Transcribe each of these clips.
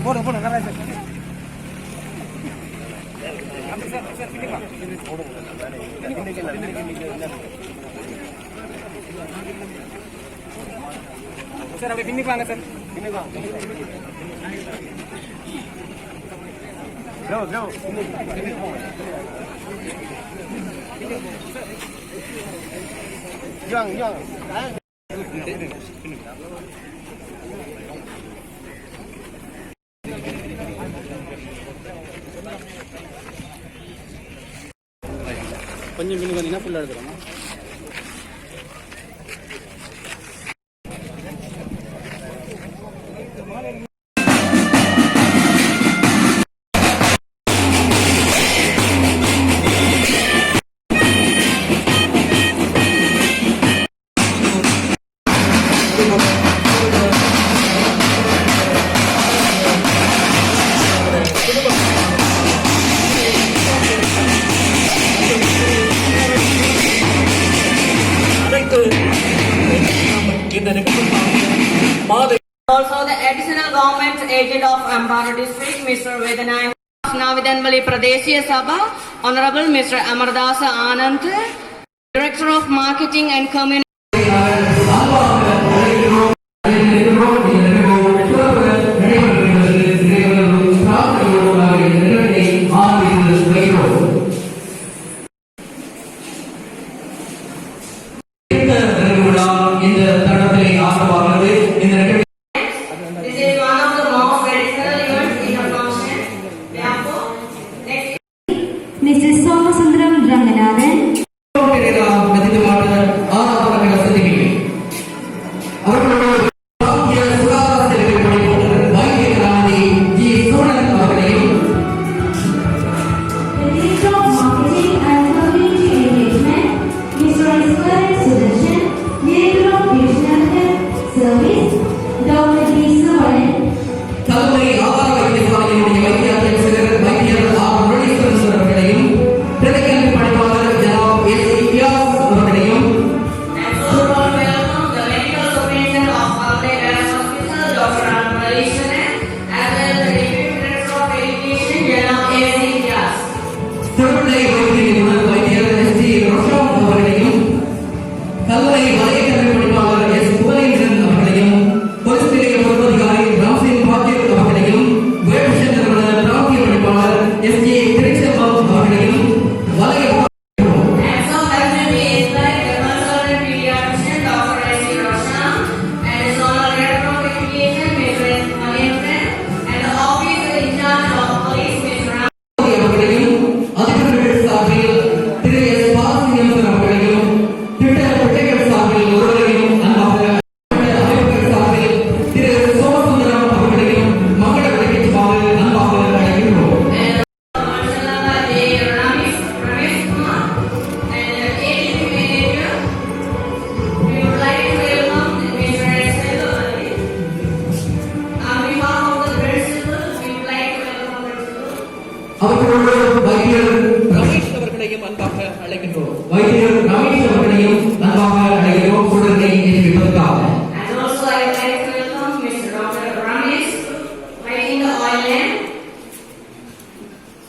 போடு போடு நல்லா சார். சார் அப்படியே பின்னிக்கு வாங்க சார். பின்னிக்கு வாங்க. ப்ரோ ப்ரோ பின்னிக்கு போங்க. வாங்க வாங்க. கொஞ்சம் பின்னுக்கு வந்தீங்கன்னா ஃபுல்லாக எடுத்துருவோம். Also, the additional government agent of Ampara district, Mr. Vedanayam Navidanvali Pradeshiya Sabha, Honorable Mr. Amardasa Anand, Director of Marketing and Community. Mrs. Somasundram Ranganathan.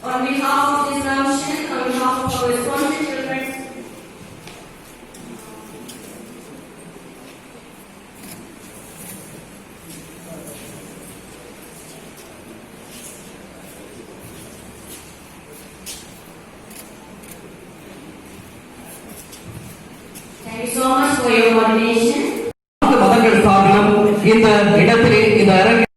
On behalf of this function, on behalf of our responsible children, thank you so much for your coordination. மதங்கள் சார்பிலும் இந்த இடத்திலே இந்த அரங்கில்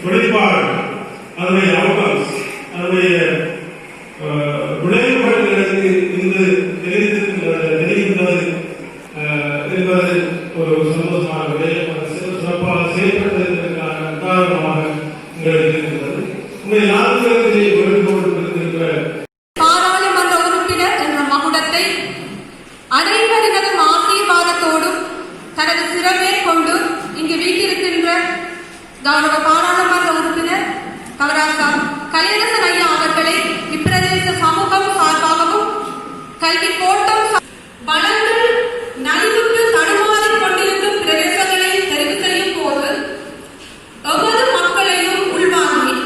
வெளிப்பாடு, அதனுடைய outcomes, அதனுடைய விளைவுகள் எனக்கு இன்று தெரிகின்றது என்பது ஒரு சந்தோஷமான விடயம். சிறப்பாக செயல்பட்டதற்கான உதாரணமாக உங்களுக்கு இருக்கின்றது. உங்கள் நாடுகளுக்கு வேண்டுகோள் பாராளுமன்ற உறுப்பினர் என்ற மகுடத்தை அனைவரினதும் ஆசீர்வாதத்தோடும் தனது சிறமே கொண்டு இங்கு வீட்டிருக்கின்ற கௌரவ பாராளுமன்ற உறுப்பினர் கவராசா கலையரசன் ஐயா அவர்களை இப்பிரதேச சமூகம் சார்பாகவும் கல்வி கோட்டம் வளங்கள் நலிவுக்கு தடுமாறிக் கொண்டிருக்கும் பிரதேசங்களை தெரிவு செய்யும் போது எவ்வளவு மக்களையும் உள்வாங்கி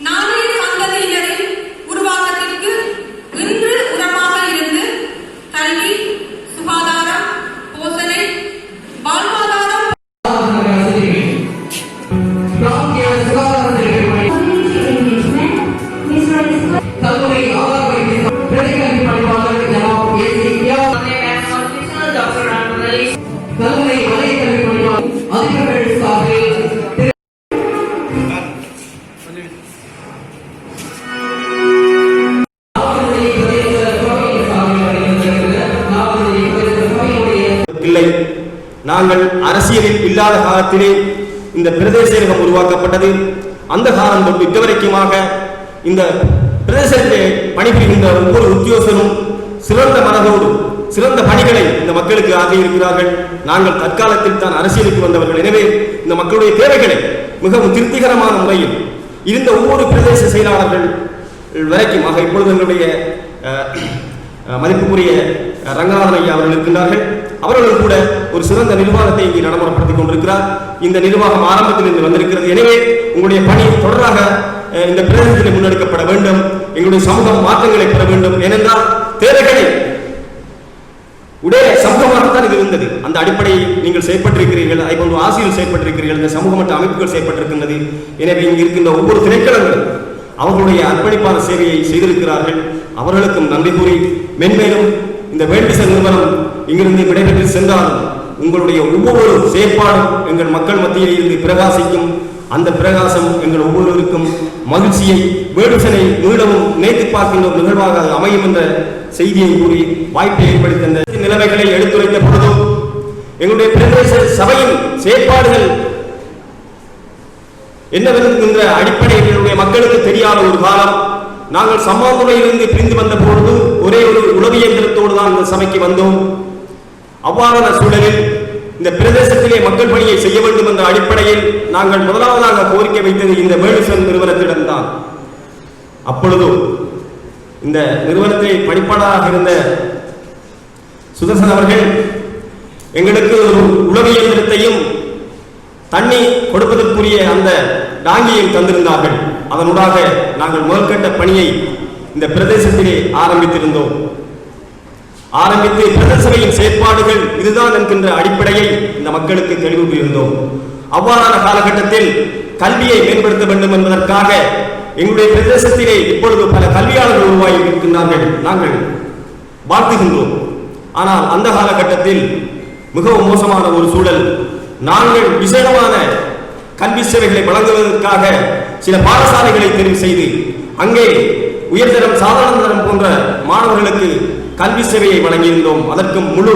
நாளைய சந்ததியினரின் உருவாக்கத்திற்கு இன்று உரமாக இருந்து கல்வி, சுகாதாரம், போசனை, வாழ்வாதாரம் இல்லை. நாங்கள் அரசியலில் இல்லாத காலத்திலே இந்த பிரதேசம் உருவாக்கப்பட்டது. அந்த காலம் தொட்டு இதுவரைக்குமாக இந்த பிரதேசத்திலே பணிபுரிகின்ற ஒவ்வொரு உத்தியோகனும் சிறந்த மனதோடு சிறந்த பணிகளை இந்த மக்களுக்கு ஆகியிருக்கிறார்கள். நாங்கள் தற்காலத்தில் தான் அரசியலுக்கு வந்தவர்கள். எனவே இந்த மக்களுடைய தேவைகளை மிகவும் திருப்திகரமான முறையில் இருந்த ஒவ்வொரு பிரதேச செயலாளர்கள் வரைக்கும் இப்பொழுது எங்களுடைய மதிப்புக்குரிய ரங்கநாதன் ஐயா அவர்கள் இருக்கின்றார்கள். அவர்களும் கூட ஒரு சிறந்த நிர்வாகத்தை இங்கே நடைமுறைப்படுத்திக் கொண்டிருக்கிறார். இந்த நிர்வாகம் ஆரம்பத்தில் இருந்து வந்திருக்கிறது. எனவே உங்களுடைய பணி தொடராக இந்த பிரதேசத்தில் முன்னெடுக்கப்பட வேண்டும். எங்களுடைய சமூகம் மாற்றங்களை பெற வேண்டும். ஏனென்றால் தேவைகளை உடைய சமூகமாகத்தான் இது இருந்தது. அந்த அடிப்படையில் நீங்கள் செயற்பட்டிருக்கிறீர்கள். அதை போன்று ஆசிரியர் செயற்பட்டிருக்கிறீர்கள். இந்த சமூக மற்ற அமைப்புகள் செயற்பட்டிருக்கின்றது. எனவே இங்கு இருக்கின்ற ஒவ்வொரு திணைக்களங்களும் அவர்களுடைய அர்ப்பணிப்பான சேவையை செய்திருக்கிறார்கள். அவர்களுக்கும் நன்றி கூறி மென்மேலும் இந்த வேண்டிச நிறுவனம் இங்கிருந்து விடைபெற்று சென்றாலும் உங்களுடைய ஒவ்வொரு செயற்பாடும் எங்கள் மக்கள் மத்தியில் இருந்து பிரகாசிக்கும். அந்த பிரகாசம் எங்கள் ஒவ்வொருவருக்கும் மகிழ்ச்சியை வேடுசனை மீளவும் நினைத்து பார்க்கின்ற நிகழ்வாக அமையும் என்ற செய்தியை கூறி வாய்ப்பை ஏற்படுத்த நிலைமைகளை எடுத்துரைத்த பொழுதும் எங்களுடைய பிரதேச சபையின் செயற்பாடுகள் என்னவென்கின்ற அடிப்படையில் என்னுடைய மக்களுக்கு தெரியாத ஒரு காலம். நாங்கள் சம்மாந்துறையிலிருந்து பிரிந்து வந்த பொழுது ஒரே ஒரு உளவு இயந்திரத்தோடு தான் இந்த சபைக்கு வந்தோம். அவ்வாறான சூழலில் இந்த பிரதேசத்திலே மக்கள் பணியை செய்ய வேண்டும் என்ற அடிப்படையில் நாங்கள் முதலாவதாக கோரிக்கை வைத்தது இந்த வேடுசன் நிறுவனத்திடம்தான். அப்பொழுது இந்த நிறுவனத்திலே பணிப்பாளராக இருந்த சுதர்சன் அவர்கள் எங்களுக்கு ஒரு உளவு இயந்திரத்தையும் தண்ணி கொடுப்பதற்குரிய அந்த டாங்கியை தந்திருந்தார்கள். அதனூடாக நாங்கள் முதற்கட்ட பணியை இந்த பிரதேசத்திலே ஆரம்பித்திருந்தோம். ஆரம்பித்து பிரதேசபையின் செயற்பாடுகள் இதுதான் என்கின்ற அடிப்படையை இந்த மக்களுக்கு தெளிவுபடுத்தியிருந்தோம். அவ்வாறான காலகட்டத்தில் கல்வியை மேம்படுத்த வேண்டும் என்பதற்காக எங்களுடைய பிரதேசத்திலே இப்பொழுது பல கல்வியாளர்கள் உருவாகி இருக்கின்றார்கள். நாங்கள் வாழ்த்துகின்றோம். ஆனால் அந்த காலகட்டத்தில் மிகவும் மோசமான ஒரு சூழல். நாங்கள் விசேடமான கல்வி சேவைகளை வழங்குவதற்காக சில பாடசாலைகளை தெரிவு செய்து அங்கே உயர்தரம் சாதாரண தரம் போன்ற மாணவர்களுக்கு கல்வி சேவையை வழங்கியிருந்தோம். அதற்கு முழு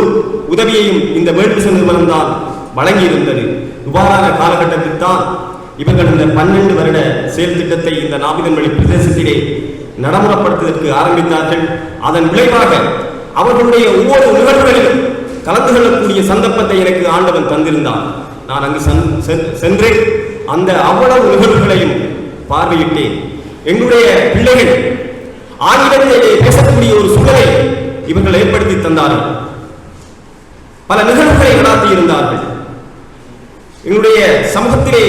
உதவியையும் இந்த வேடுசன் நிறுவனம் தான் வழங்கியிருந்தது. இவ்வாறான காலகட்டத்தில் தான் இவர்கள் இந்த 12 வருட செயல் திட்டத்தை இந்த நாபிதன்வெளி பிரதேசத்திலே நடைமுறைப்படுத்துவதற்கு ஆரம்பித்தார்கள். அதன் விளைவாக அவர்களுடைய ஒவ்வொரு நிகழ்வுகளிலும் கலந்து கொள்ளக்கூடிய சந்தர்ப்பத்தை எனக்கு ஆண்டவன் தந்திருந்தான். நான் அங்கு சென்று அந்த அவ்வளவு நிகழ்வுகளையும் பார்வையிட்டேன். எங்களுடைய பிள்ளைகள் ஆங்கிலத்திலே பேசக்கூடிய ஒரு சூழலை இவர்கள் ஏற்படுத்தி தந்தார்கள். பல நிகழ்வுகளை நடாத்தி இருந்தார்கள். எங்களுடைய சமூகத்திலே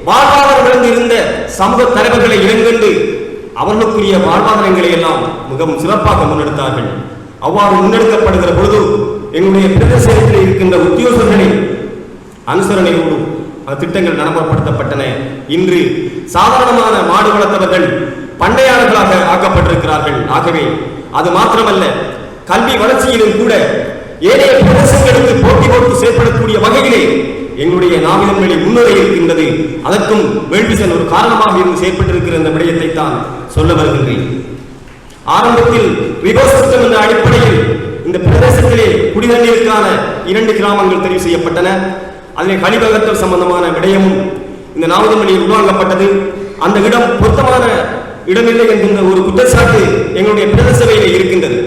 வாழ்வாதாரம் இருந்த சமூக தலைவர்களை இனங்கண்டு அவர்களுக்குரிய வாழ்வாதாரங்களை எல்லாம் மிகவும் சிறப்பாக முன்னெடுத்தார்கள். அவ்வாறு முன்னெடுக்கப்படுகிற பொழுது எங்களுடைய பிரதேசத்தில் இருக்கின்ற உத்தியோகர்களின் அனுசரணையோடு திட்டங்கள் நடைமுறைப்படுத்தப்பட்டன. இன்று சாதாரணமான மாடு வளர்த்தவர்கள் பண்டையாளர்களாக ஆக்கப்பட்டிருக்கிறார்கள். ஆகவே அது மாத்திரமல்ல, கல்வி வளர்ச்சியிலும் கூட ஏனைய பிரதேசங்களுக்கு போட்டி போட்டு செயற்படக்கூடிய வகையிலே எங்களுடைய நாவிதன் வழி முன்னேறி இருக்கின்றது. அதற்கும் வேள்விசன் ஒரு காரணமாக இருந்து செயற்பட்டிருக்கிற இந்த விடயத்தை தான் சொல்ல வருகின்றேன். ஆரம்பத்தில் ரிவர்ஸ் சிஸ்டம் என்ற அடிப்படையில் இந்த பிரதேசத்திலே குடிநீருக்கான 2 கிராமங்கள் தெரிவு செய்யப்பட்டன. அதிலே கழிவகற்றல் சம்பந்தமான விடயமும் இந்த நாவிதன் வழியில் உருவாக்கப்பட்டது. அந்த இடம் பொருத்தமான இடமில்லை என்கின்ற ஒரு குற்றச்சாட்டு எங்களுடைய பிரதேச சபையிலே இருக்கின்றது.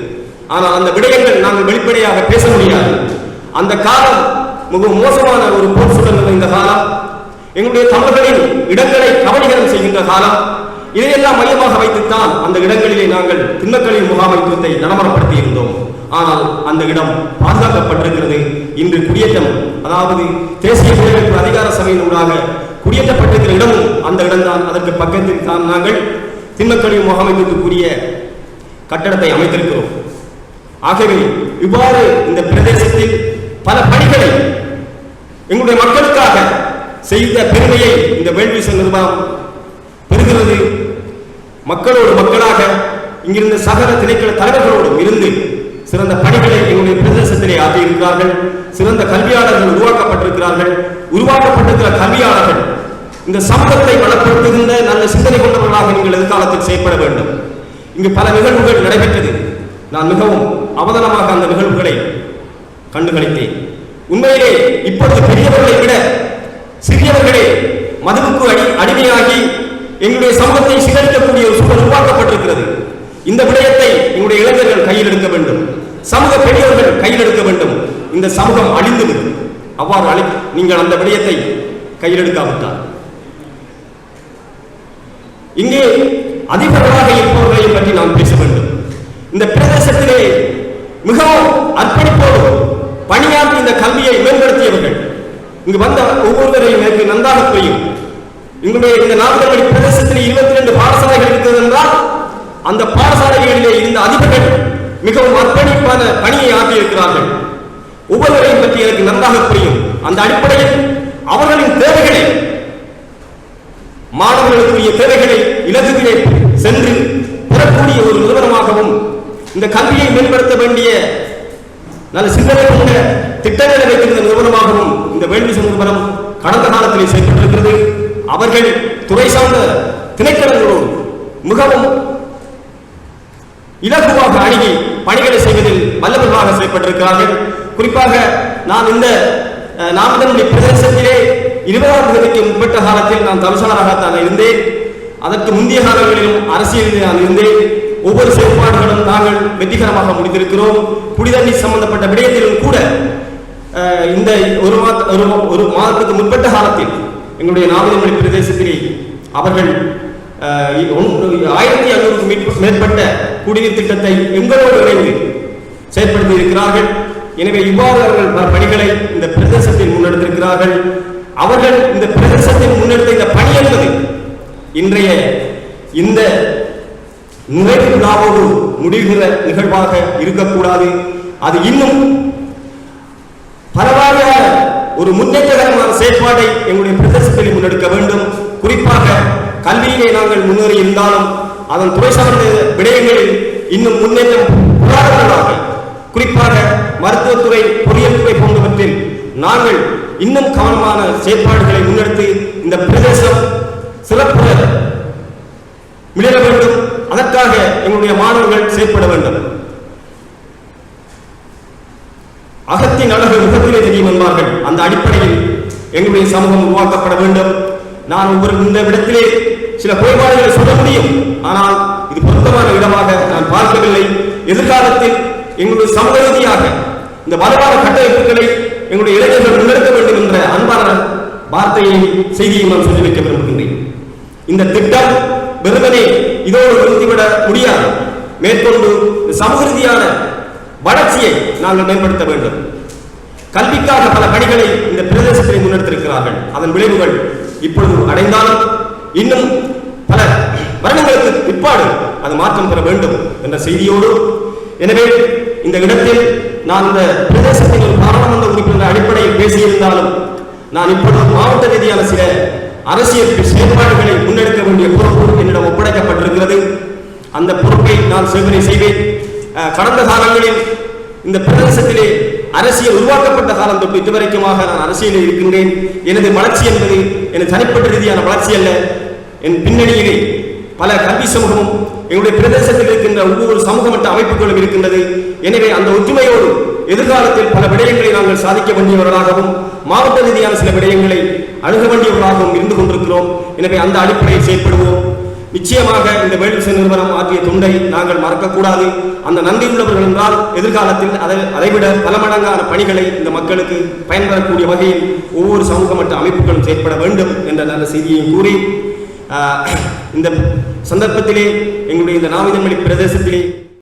ஆனால் அந்த விடயங்கள் நாங்கள் வெளிப்படையாக பேச முடியாது. அந்த காலம் மிக மோசமான ஒரு போர் சூழல் நிறைந்த காலம், எங்களுடைய தமிழர்களின் இடங்களை கபலீகரம் செய்கின்ற காலம். இதையெல்லாம் மையமாக வைத்துத்தான் அந்த இடங்களிலே நாங்கள் திண்ணக்களின் முகாமைத்துவத்தை நடைமுறைப்படுத்தி இருந்தோம். ஆனால் அந்த இடம் பாதுகாக்கப்பட்டிருக்கிறது. இன்று குடியேற்றம், அதாவது தேசிய குடியேற்ற அதிகார சபையின் ஊடாக குடியேற்றப்பட்டிருக்கிற இடமும் அந்த இடம்தான். அதற்கு பக்கத்தில் தான் நாங்கள் திண்ணக்களின் முகாமைத்துவத்துக்குரிய கட்டடத்தை அமைத்திருக்கிறோம். ஆகவே இவ்வாறு இந்த பிரதேசத்தில் பல பணிகளை எங்களுடைய மக்களுக்காக செய்த பெருமையை இந்த வேள்விசன் நிர்வாகம் பெறுகிறது. மக்களோடு மக்களாக இங்கிருந்த சகல திணைக்கள தலைவர்களோடும் இருந்து சிறந்த பணிகளை எங்களுடைய பிரதேசத்திலே ஆற்றியிருக்கிறார்கள். சிறந்த கல்வியாளர்கள் உருவாக்கப்பட்டிருக்கிறார்கள். உருவாக்கப்பட்டிருக்கிற கல்வியாளர்கள் இந்த சமூகத்தை வளப்படுத்துகின்ற நல்ல சிந்தனை கொண்டவர்களாக நீங்கள் எதிர்காலத்தில் செயற்பட வேண்டும். இங்கு பல நிகழ்வுகள் நடைபெற்றது. நான் மிகவும் அவதானமாக அந்த நிகழ்வுகளை கண்டுகளித்தேன். உண்மையிலே இப்பொழுது பெரியவர்களை விட சிறியவர்களே மதுவுக்கு அடிமையாகி எங்களுடைய சமூகத்தை சிதறிக்கக்கூடிய ஒரு சூழல் உருவாக்கப்பட்டிருக்கிறது. இந்த விடயத்தை எங்களுடைய இளைஞர்கள் கையில் எடுக்க வேண்டும். சமூக பெரியவர்கள் கையில் எடுக்க வேண்டும். இந்த சமூகம் அழிந்துவிடும். அவ்வாறு நீங்கள் அந்த விடயத்தை கையில் எடுக்காவிட்டார் இங்கே அதிபர்களாக இருப்பவர்களை பற்றி நாம் பேச வேண்டும். இந்த பிரதேசத்திலே மிகவும் அர்ப்பணிப்போடு பணியாற்றி இந்த கல்வியை மேம்படுத்தியவர்கள் இங்கு வந்த ஒவ்வொருவரையும் எனக்கு நன்றாக புரியும். எங்களுடைய இந்த நாடுகளில் பிரதேசத்தில் 22 பாடசாலைகள் இருக்கிறது என்றால் அந்த பாடசாலைகளிலே இருந்த அதிபர்கள் மிகவும் அர்ப்பணிப்பான பணியை ஆற்றியிருக்கிறார்கள். ஒவ்வொருவரையும் பற்றி எனக்கு நன்றாக புரியும். அந்த அடிப்படையில் அவர்களின் தேவைகளை, மாணவர்களுக்குரிய தேவைகளை இலக்குகளை சென்று பெறக்கூடிய ஒரு நிறுவனமாகவும் இந்த கல்வியை மேம்படுத்த வேண்டிய நல்ல சிந்தனை கொண்ட திட்டங்களை வைத்திருந்த நிறுவனமாகவும் இந்த வேள்விசன் நிறுவனம் கடந்த காலத்திலே செயல்பட்டிருக்கிறது. அவர்கள் துறை சார்ந்த திணைக்களங்களோடு மிகவும் இலகுவாக அணுகி பணிகளை செய்வதில் வல்லவர்களாக செயல்பட்டிருக்கிறார்கள். குறிப்பாக நான் இந்த நாமதனுடைய பிரதேசத்திலே 20ஆம் தேதிக்கு முற்பட்ட காலத்தில் நான் தவிசாளராகத்தான் இருந்தேன். அதற்கு முந்தைய காலங்களிலும் அரசியலில் நான் இருந்தேன். ஒவ்வொரு செயல்பாடுகளும் நாங்கள் வெற்றிகரமாக முடித்திருக்கிறோம். குடிதண்ணீர் சம்பந்தப்பட்ட விடயத்திலும் கூட இந்த ஒரு மாதத்துக்கு முற்பட்ட காலத்தில் எங்களுடைய நாமதமொழி பிரதேசத்திலே அவர்கள் 1500க்கும் மேற்பட்ட குடிநீர் திட்டத்தை எங்களோடு இணைந்து செயற்படுத்தி இருக்கிறார்கள். எனவே இவ்வாறு அவர்கள் பல பணிகளை இந்த பிரதேசத்தில் முன்னெடுத்திருக்கிறார்கள். அவர்கள் இந்த பிரதேசத்தில் முன்னெடுத்த இந்த பணி என்பது இன்றைய இந்த நிறைவு விழாவோடு முடிகிற நிகழ்வாக இருக்கக்கூடாது. அது இன்னும் பரவாயில்ல ஒரு முன்னேற்றகரமான செயற்பாட்டை எங்களுடைய பிரதேசத்தில் முன்னெடுக்க வேண்டும். குறிப்பாக கல்வியிலே நாங்கள் முன்னேறி இருந்தாலும் அதன் துறை சார்ந்த விடயங்களில் இன்னும் முன்னேற்றம் கூடாதவர்களாக, குறிப்பாக மருத்துவத்துறை, பொறியியல் துறை போன்றவற்றில் நாங்கள் இன்னும் கவனமான செயற்பாடுகளை முன்னெடுத்து இந்த பிரதேசம் சிறப்புற மிளிர வேண்டும். அதற்காக எங்களுடைய மாணவர்கள் செயற்பட வேண்டும். அகத்தின் அழகு முகத்திலே தெரியும் என்பார்கள். அந்த அடிப்படையில் எங்களுடைய சமூகம் உருவாக்கப்பட வேண்டும். நான் ஒவ்வொரு இந்த இடத்திலே சில குறைபாடுகளை சொல்ல முடியும். ஆனால் இது பொருத்தமான இடமாக நான் பார்க்கவில்லை. எதிர்காலத்தில் எங்களுடைய சமூக ரீதியாக இந்த வலுவான கட்டமைப்புகளை எங்களுடைய இளைஞர்கள் முன்னெடுக்க வேண்டும் என்ற அன்பான வார்த்தையை செய்தியை நான் சொல்லி வைக்க விரும்புகின்றேன். இந்த திட்டம் வெறுமனே இதோடு நிறுத்திவிட முடியாது. மேற்கொண்டு சமூக ரீதியான வளர்ச்சியை நாங்கள் மேம்படுத்த வேண்டும். கல்விக்காக பல பணிகளை இந்த பிரதேசத்தில் முன்னெடுத்திருக்கிறார்கள். அதன் விளைவுகள் இப்பொழுது அடைந்தாலும் இன்னும் பல வருடங்களுக்கு பிற்பாடு அது மாற்றம் பெற வேண்டும் என்ற செய்தியோடு, எனவே இந்த இடத்தில் நான் இந்த பிரதேசத்தின் ஒரு பாராளுமன்ற உறுப்பினர் அடிப்படையில் பேசியிருந்தாலும் நான் இப்பொழுது மாவட்ட ரீதியான சில அரசியல் செயற்பாடுகளை முன்னெடுக்க வேண்டிய பொறுப்பு என்னிடம் ஒப்படைக்கப்பட்டிருக்கிறது. அந்த பொறுப்பை நான் சேவனை செய்வேன். கடந்த காலங்களில் இந்த பிரதேசத்திலே அரசியல் உருவாக்கப்பட்ட காலம் தொட்டு இதுவரைக்குமாக நான் அரசியலில் இருக்கின்றேன். எனது வளர்ச்சி என்பது எனது தனிப்பட்ட ரீதியான வளர்ச்சி அல்ல. என் பின்னணியிலே பல கல்வி சமூகமும் எங்களுடைய பிரதேசத்தில் இருக்கின்ற ஒவ்வொரு சமூக மட்ட அமைப்புகளும் இருக்கின்றது. எனவே அந்த ஒற்றுமையோடு எதிர்காலத்தில் பல விடயங்களை நாங்கள் சாதிக்க வேண்டியவர்களாகவும் மாவட்ட ரீதியான சில விடயங்களை அணுக வேண்டியவர்களாகவும் இருந்து கொண்டிருக்கிறோம். எனவே அந்த அடிப்படையில் செயல்படுவோம். நிச்சயமாக இந்த வேல்விசன் நிறுவனம் ஆற்றிய தொண்டை நாங்கள் மறக்கக்கூடாது. அந்த நன்றி உள்ளவர்கள் என்றால் எதிர்காலத்தில் அதைவிட பல மடங்கான பணிகளை இந்த மக்களுக்கு பயன்பெறக்கூடிய வகையில் ஒவ்வொரு சமூக மட்ட அமைப்புகளும் செயற்பட வேண்டும் என்ற நல்ல செய்தியையும் கூறி இந்த சந்தர்ப்பத்திலே எங்களுடைய இந்த நாவிதன்மொழி பிரதேசத்திலே